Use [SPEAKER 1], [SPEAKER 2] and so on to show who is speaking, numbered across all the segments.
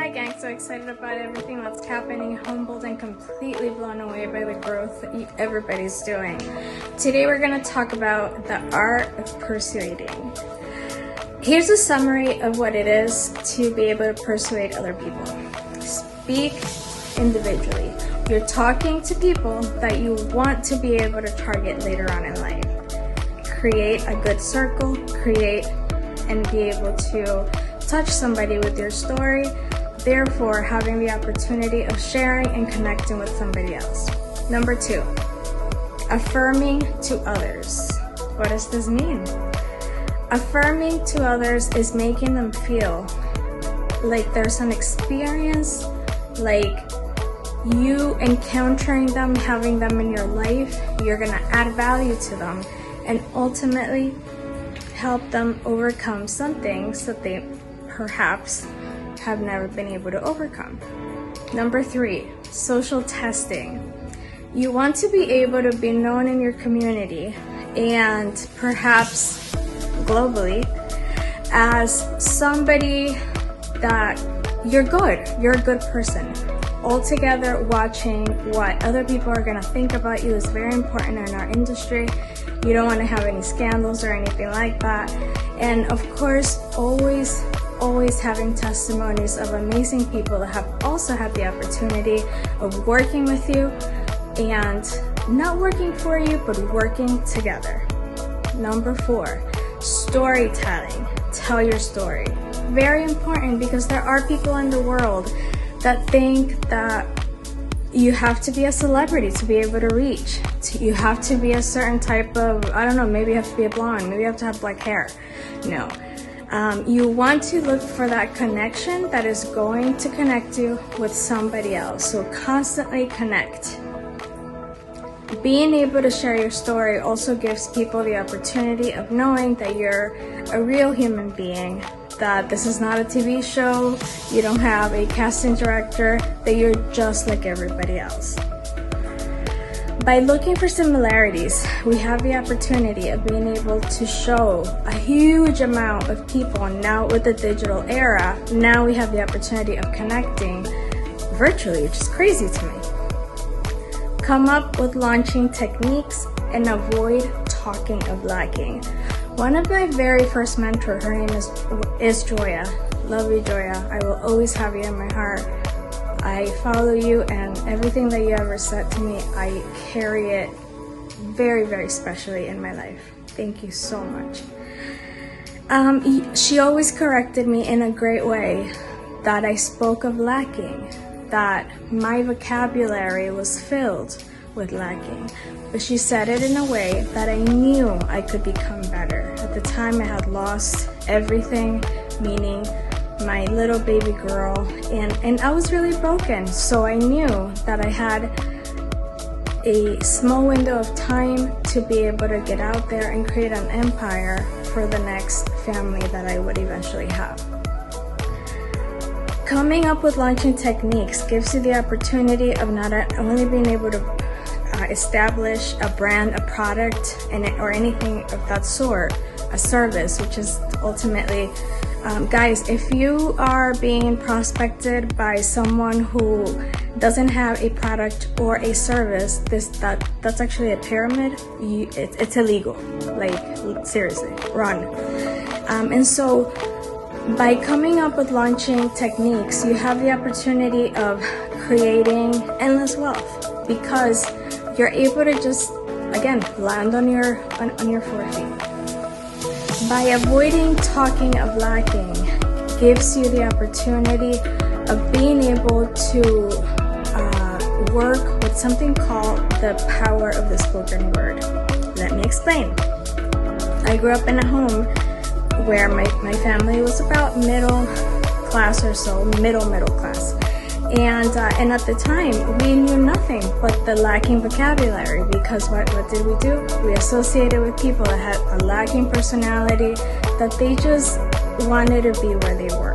[SPEAKER 1] Hi gang, so excited about everything that's happening, humbled and completely blown away by the growth that everybody's doing. Today we're going to talk about the art of persuading. Here's a summary of what it is to be able to persuade other people. Speak individually. You're talking to people that you want to be able to target later on in life. Create a good circle, create and be able to touch somebody with your story, therefore having the opportunity of sharing and connecting with somebody else. Number 2, affirming to others. What does this mean? Affirming to others is making them feel like there's an experience, like you encountering them, having them in your life, you're gonna add value to them and ultimately help them overcome some things that they perhaps have never been able to overcome. Number 3, social testing. You want to be able to be known in your community and perhaps globally as somebody that you're a good person. Altogether, watching what other people are going to think about you is very important in our industry. You don't want to have any scandals or anything like that. And of course, always having testimonies of amazing people that have also had the opportunity of working with you and not working for you, but working together. Number 4, storytelling. Tell your story. Very important, because there are people in the world that think that you have to be a celebrity to be able to reach. You have to be a certain type of, I don't know, maybe you have to be a blonde, maybe you have to have black hair. No. You want to look for that connection that is going to connect you with somebody else. So constantly connect. Being able to share your story also gives people the opportunity of knowing that you're a real human being, that this is not a TV show, you don't have a casting director, that you're just like everybody else. By looking for similarities, we have the opportunity of being able to show a huge amount of people. Now with the digital era, now we have the opportunity of connecting virtually, which is crazy to me. Come up with launching techniques and avoid talking of lacking. One of my very first mentors, her name is Joya. Love you, Joya. I will always have you in my heart. I follow you, and everything that you ever said to me, I carry it very, very specially in my life. Thank you so much. She always corrected me in a great way that I spoke of lacking, that my vocabulary was filled with lacking. But she said it in a way that I knew I could become better. At the time I had lost everything, meaning my little baby girl, and I was really broken. So I knew that I had a small window of time to be able to get out there and create an empire for the next family that I would eventually have. Coming up with launching techniques gives you the opportunity of not only being able to establish a brand, a product, or anything of that sort, a service, which is ultimately, guys, if you are being prospected by someone who doesn't have a product or a service, that's actually a pyramid. It's illegal. Like, seriously, run. And so by coming up with launching techniques, you have the opportunity of creating endless wealth, because you're able to just, again, land on your 4 feet. By avoiding talking of lacking gives you the opportunity of being able to work with something called the power of the spoken word. Let me explain. I grew up in a home where my family was about middle class or so, middle class. And at the time, we knew nothing but the lacking vocabulary, because what did we do? We associated with people that had a lacking personality, that they just wanted to be where they were.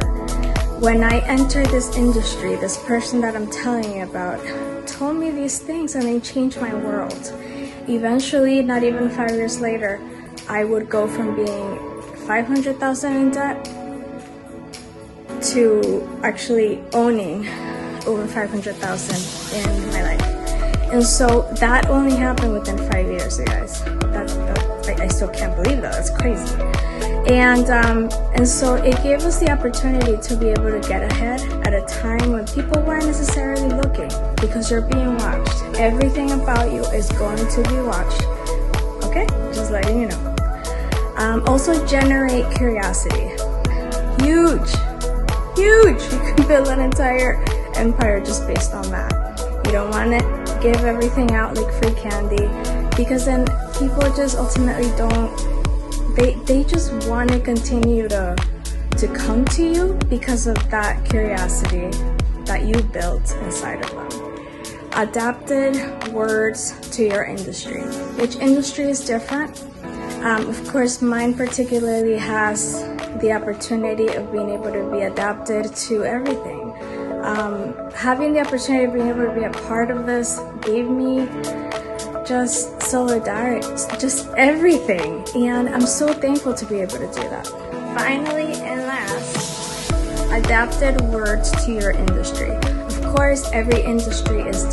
[SPEAKER 1] When I entered this industry, this person that I'm telling you about told me these things, and they changed my world. Eventually, not even 5 years later, I would go from being $500,000 in debt to actually owning over 500,000 in my life. And so that only happened within 5 years, you guys. I still can't believe that. That's crazy. And so it gave us the opportunity to be able to get ahead at a time when people weren't necessarily looking, because you're being watched. Everything about you is going to be watched. Okay? Just letting you know. Also generate curiosity. Huge. You can build an entire empire just based on that. You don't want to give everything out like free candy, because then people just ultimately don't, they just want to continue to come to you because of that curiosity that you built inside of them. Adapted words to your industry. Each industry is different. Of course, mine particularly has the opportunity of being able to be adapted to everything. Having the opportunity of being able to be a part of this gave me just solidarity, just everything. And I'm so thankful to be able to do that. Finally and last, adapted words to your industry. Of course, every industry is different.